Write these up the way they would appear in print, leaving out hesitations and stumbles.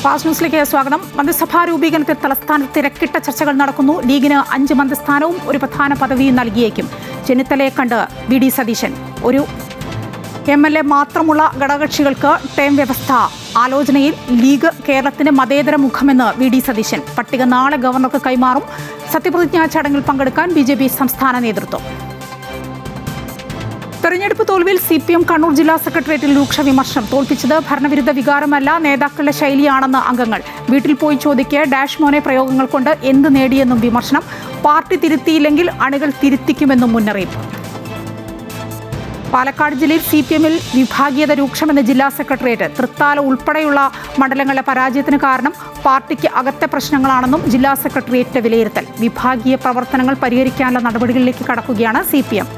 Fast ന്യൂസിലേക്ക് സ്വാഗതം. മന്ത്രിസഭാ രൂപീകരണത്തിൽ തലസ്ഥാനത്ത് തിരക്കിട്ട ചർച്ചകൾ നടക്കുന്നു. ലീഗിന് 5 മന്ത്രിസ്ഥാനവും ഒരു പ്രധാന പദവിയും നൽകിയേക്കും. ചെന്നിത്തലയെ കണ്ട് വി ഡി സതീശൻ. ഒരു MLA മാത്രമുള്ള ഘടകകക്ഷികൾക്ക് ടേം വ്യവസ്ഥ ആലോചനയിൽ ലീഗ് കേരളത്തിന്റെ മതേതര മുഖമെന്ന് വി ഡി സതീശൻ. പട്ടിക നാളെ ഗവർണർക്ക് കൈമാറും. സത്യപ്രതിജ്ഞാ ചടങ്ങിൽ പങ്കെടുക്കാൻ BJP സംസ്ഥാന നേതൃത്വം. തെരഞ്ഞെടുപ്പ് തോൽവിയിൽ CPM കണ്ണൂർ ജില്ലാ സെക്രട്ടേറിയറ്റിൽ രൂക്ഷ വിമർശനം. തോൽപ്പിച്ചത് ഭരണവിരുദ്ധ വികാരമല്ല, നേതാക്കളുടെ ശൈലിയാണെന്ന് അംഗങ്ങൾ. വീട്ടിൽ പോയി ചോദിക്കുക ഡാഷ് മോനെ പ്രയോഗങ്ങൾ കൊണ്ട് എന്ത് നേടിയെന്നും വിമർശനം. പാർട്ടി തിരുത്തിയില്ലെങ്കിൽ അണികൾ തിരുത്തിക്കുമെന്നും മുന്നറിയിപ്പ്. പാലക്കാട് ജില്ലയിൽ CPMൽ വിഭാഗീയത രൂക്ഷമെന്ന് ജില്ലാ സെക്രട്ടേറിയറ്റ്. തൃത്താല ഉൾപ്പെടെയുള്ള മണ്ഡലങ്ങളിലെ പരാജയത്തിന് കാരണം പാർട്ടിക്ക് അകത്തെ പ്രശ്നങ്ങളാണെന്നും ജില്ലാ സെക്രട്ടേറിയറ്റ് വിലയിരുത്തൽ. വിഭാഗീയ പ്രവർത്തനങ്ങൾ പരിഹരിക്കാനുള്ള നടപടികളിലേക്ക് കടക്കുകയാണ് CPM.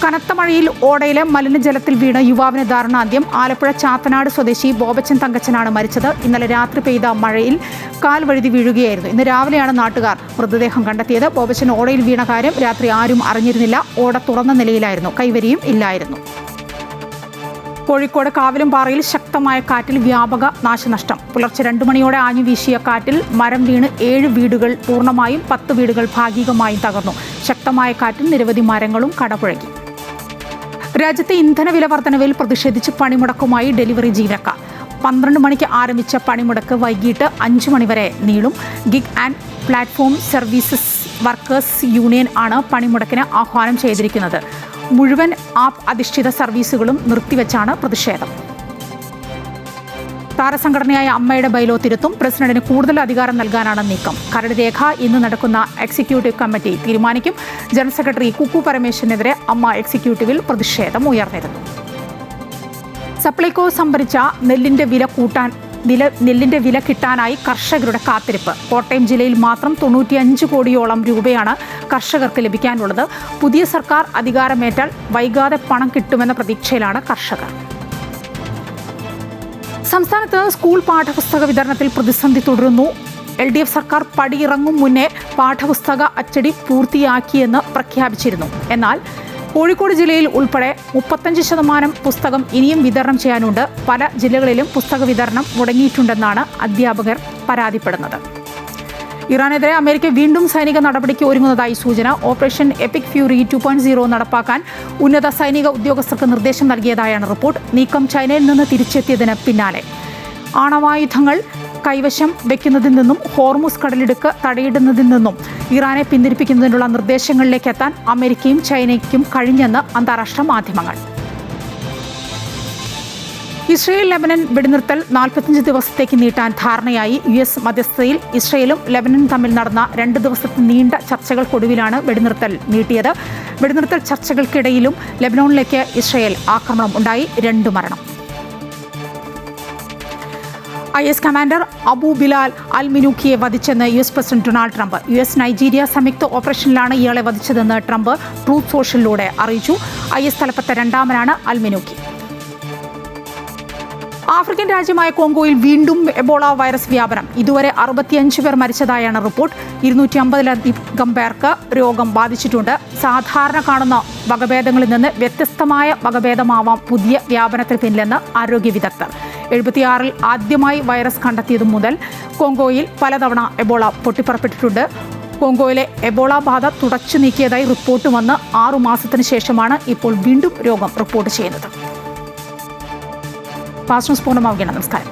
കനത്ത മഴയിൽ ഓടയിലെ മലിനജലത്തിൽ വീണ് യുവാവിന് ദാരുണാന്ത്യം. ആലപ്പുഴ ചാത്തനാട് സ്വദേശി ബോബച്ചൻ തങ്കച്ചനാണ് മരിച്ചത്. ഇന്നലെ രാത്രി പെയ്ത മഴയിൽ കാൽ വഴുതി വീഴുകയായിരുന്നു. ഇന്ന് രാവിലെയാണ് നാട്ടുകാർ മൃതദേഹം കണ്ടെത്തിയത്. ബോബച്ചൻ ഓടയിൽ വീണ കാര്യം രാത്രി ആരും അറിഞ്ഞിരുന്നില്ല. ഓട തുറന്ന നിലയിലായിരുന്നു, കൈവരിയും ഇല്ലായിരുന്നു. കോഴിക്കോട് കാവിലുംപാറയിൽ ശക്തമായ കാറ്റിൽ വ്യാപക നാശനഷ്ടം. പുലർച്ചെ 2 മണിയോടെ ആഞ്ഞു വീശിയ കാറ്റിൽ മരം വീണ് 7 വീടുകൾ പൂർണ്ണമായും 10 വീടുകൾ ഭാഗികമായും തകർന്നു. ശക്തമായ കാറ്റിൽ നിരവധി മരങ്ങളും കടപുഴകി. രാജ്യത്തെ ഇന്ധനവില വർധനവിൽ പ്രതിഷേധിച്ച് പണിമുടക്കുമായി ഡെലിവറി ജീവനക്കാർ. 12 മണിക്ക് ആരംഭിച്ച പണിമുടക്ക് വൈകിട്ട് 5 മണിവരെ നീളും. Gig and platform services workers union ആണ് പണിമുടക്കിന് ആഹ്വാനം ചെയ്തിരിക്കുന്നത്. മുഴുവൻ ആപ്പ് അധിഷ്ഠിത സർവീസുകളും നിർത്തിവെച്ചാണ് പ്രതിഷേധം. താരസംഘടനയായ അമ്മയുടെ ബൈലോ തിരുത്തും. പ്രസിഡന്റിന് കൂടുതൽ അധികാരം നൽകാനാണ് നീക്കം. കരട് രേഖ ഇന്ന് നടക്കുന്ന എക്സിക്യൂട്ടീവ് കമ്മിറ്റി തീരുമാനിക്കും. ജനറൽ സെക്രട്ടറി കുക്കു പരമേശ്വരനെതിരെ അമ്മ എക്സിക്യൂട്ടീവിൽ പ്രതിഷേധം ഉയർന്നിരുന്നു. സപ്ലൈകോ സംഭരിച്ച നെല്ലിന്റെ വില കിട്ടാനായി കർഷകരുടെ കാത്തിരിപ്പ്. കോട്ടയം ജില്ലയിൽ മാത്രം 95 കോടിയോളം രൂപയാണ് കർഷകർക്ക് ലഭിക്കാനുള്ളത്. പുതിയ സർക്കാർ അധികാരമേറ്റാൽ വൈകാതെ പണം കിട്ടുമെന്ന പ്രതീക്ഷയിലാണ് കർഷകർ. സംസ്ഥാനത്ത് സ്കൂൾ പാഠപുസ്തക വിതരണത്തിൽ പ്രതിസന്ധി തുടരുന്നു. LDF സർക്കാർ പടിയിറങ്ങും മുന്നേ പാഠപുസ്തക അച്ചടി പൂർത്തിയാക്കിയെന്ന് പ്രഖ്യാപിച്ചിരുന്നു. എന്നാൽ കോഴിക്കോട് ജില്ലയിൽ ഉൾപ്പെടെ 35% പുസ്തകം ഇനിയും വിതരണം ചെയ്യാനുണ്ട്. പല ജില്ലകളിലും പുസ്തക വിതരണം മുടങ്ങിയിട്ടുണ്ടെന്നാണ് അധ്യാപകർ പരാതിപ്പെടുന്നത്. ഇറാനെതിരെ അമേരിക്ക വീണ്ടും സൈനിക നടപടിക്ക് ഒരുങ്ങുന്നതായി സൂചന. ഓപ്പറേഷൻ എപ്പിക് ഫ്യൂറി 2.0 നടപ്പാക്കാൻ ഉന്നത സൈനിക ഉദ്യോഗസ്ഥർക്ക് നിർദ്ദേശം നൽകിയതായാണ് റിപ്പോർട്ട്. നീക്കം ചൈനയിൽ നിന്ന് തിരിച്ചെത്തിയതിന് പിന്നാലെ ആണവായുധങ്ങൾ കൈവശം വയ്ക്കുന്നതിൽ നിന്നും ഹോർമുസ് കടലിടുക്ക് തടയിടുന്നതിൽ നിന്നും ഇറാനെ പിന്തിരിപ്പിക്കുന്നതിനുള്ള നിർദ്ദേശങ്ങളിലേക്ക് എത്താൻ അമേരിക്കയും ചൈനയ്ക്കും കഴിഞ്ഞെന്ന് അന്താരാഷ്ട്ര മാധ്യമങ്ങൾ. ഇസ്രയേൽ ലെബനൻ വെടിനിർത്തൽ 45 ദിവസത്തേക്ക് നീട്ടാൻ ധാരണയായി. US മധ്യസ്ഥതയിൽ ഇസ്രയേലും ലെബനനും തമ്മിൽ നടന്ന 2 ദിവസത്തെ നീണ്ട ചർച്ചകൾക്കൊടുവിലാണ് വെടിനിർത്തൽ നീട്ടിയത്. വെടിനിർത്തൽ ചർച്ചകൾക്കിടയിലും ലെബനോണിലേക്ക് ഇസ്രയേൽ ആക്രമണം ഉണ്ടായി. 2 മരണം. IS commander Abu Bilal al മിനൂക്കിയെ വധിച്ചെന്ന് US president Donald Trump. US Nigeria സംയുക്ത ഓപ്പറേഷനിലാണ് ഇയാളെ വധിച്ചതെന്ന് ട്രംപ് ട്രൂത്ത് സോഷ്യലിലൂടെ അറിയിച്ചു. IS തലപ്പത്ത 2ാമനാണ് Al മിനൂക്കി. ആഫ്രിക്കൻ രാജ്യമായ കോങ്കോയിൽ വീണ്ടും എബോള വൈറസ് വ്യാപനം. ഇതുവരെ 65 പേർ മരിച്ചതായാണ് റിപ്പോർട്ട്. 250-ലധികം പേർക്ക് രോഗം ബാധിച്ചിട്ടുണ്ട്. സാധാരണ കാണുന്ന വകഭേദങ്ങളിൽ നിന്ന് വ്യത്യസ്തമായ വകഭേദമാവാം പുതിയ വ്യാപനത്തിന് പിന്നിലെന്ന് ആരോഗ്യ വിദഗ്ധർ. 76-ൽ ആദ്യമായി വൈറസ് കണ്ടെത്തിയതു മുതൽ കോങ്കോയിൽ പലതവണ എബോള പൊട്ടിപ്പുറപ്പെട്ടിട്ടുണ്ട്. കോങ്കോയിലെ എബോള ബാധ തുടച്ചു നീക്കിയതായി റിപ്പോർട്ട് വന്ന് 6 മാസത്തിന് ശേഷമാണ് ഇപ്പോൾ വീണ്ടും രോഗം റിപ്പോർട്ട് ചെയ്യുന്നത്. ഫാസ്റ്റ് ന്യൂസ് പൂർണ്ണമാവുകയാണ്. നമസ്കാരം.